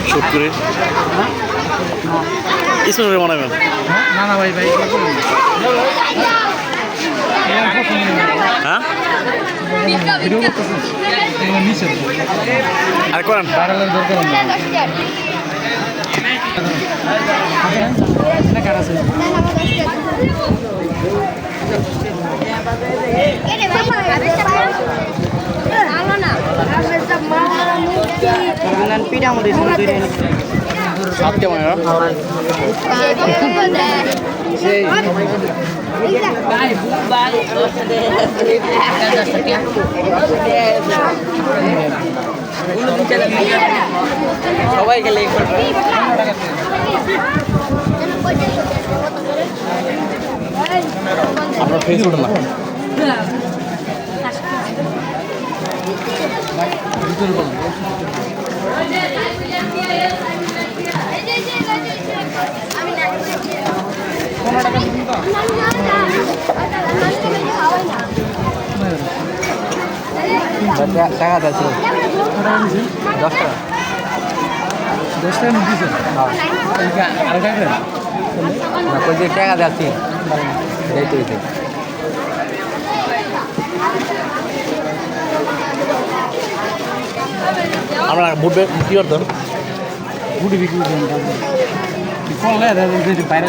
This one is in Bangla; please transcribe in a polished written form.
শুট করে ইসমে মনে হয় না না ভাই ভাই হ্যাঁ ভিডিও করতেছেন নিচে আর করেন ভাইরালের দরকার না কার আছে পিঠা মধ্যে সাত কেমন সেই সবাই গেলে আপনার ফেস ওঠে না টাকা দিয়েছিল 10 টাকা 10 টাকা দিয়েছে আর টাকা না কই যে টাকা দিয়েছি দিতে হইছে আমরা বুট কি করতাম বুটি বিক্রি করতাম করলে বাইরে